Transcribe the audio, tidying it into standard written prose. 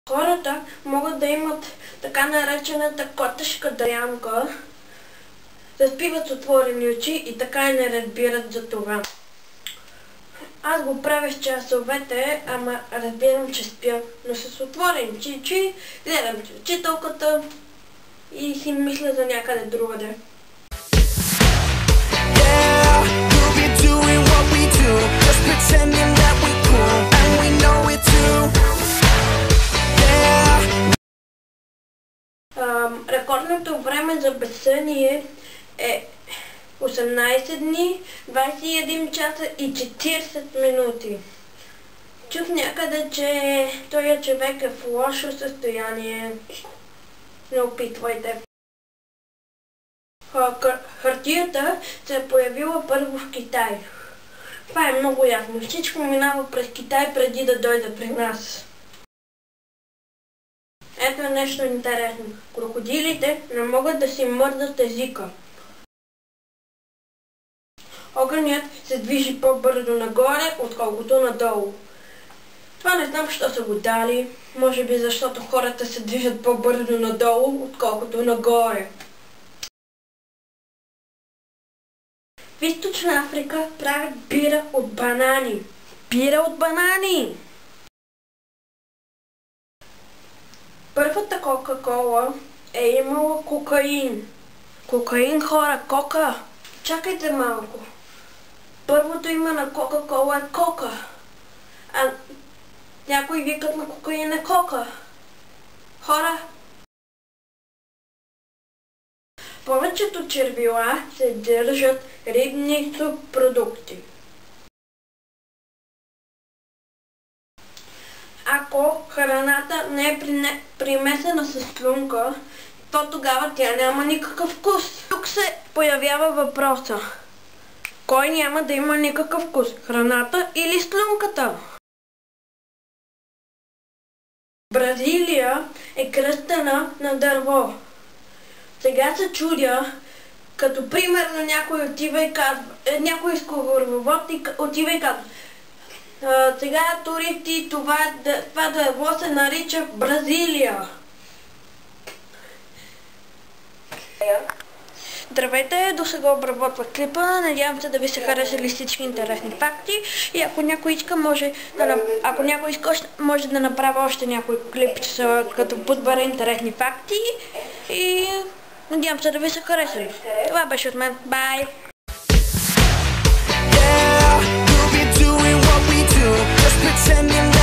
Хората могат да имат така наречената котешка дрямка, да спиват с отворени очи и така и не разбират за това. Аз го правя с часовете, ама разбирам, че спя, но с отворени очи гледам учителката и си мисля за някъде другаде. Рекордното време за безсъние е 18 дни, 21 часа и 40 минути. Чух някъде, че този човек е в лошо състояние. Не опитвайте. Хартията се е появила първо в Китай. Това е много ясно. Всичко минава през Китай преди да дойде при нас. Ето е нещо интересно. Крокодилите не могат да си мърдат езика. Огънят се движи по-бързо нагоре, отколкото надолу. Това не знам, защо са го дали. Може би защото хората се движат по-бързо надолу, отколкото нагоре. В Източна Африка правят бира от банани. Бира от банани! Първата Кока-кола е имала кокаин. Кокаин, хора, кока! Чакайте малко. Първото име на Кока-кола е Кока. А някои викат на кокаин е Кока. Хора, повечето червила се държат рибни субпродукти. Ако храната не е примесена с слюнка, то тогава тя няма никакъв вкус. Тук се появява въпроса. Кой няма да има никакъв вкус? Храната или слюнката? Бразилия е кръстена на дърво. Сега се чудя, като примерно някой отива и казва, някой сковоровод отива и казва, сега туристи, това дърво се нарича Бразилия. Здравейте, до сега обработвах клипа. Надявам се да ви се харесали всички интересни факти. И ако някой иска, може да направя още някой клип, като подбера интересни факти. И надявам се да ви се харесали. Това беше от мен. Бай! Pretending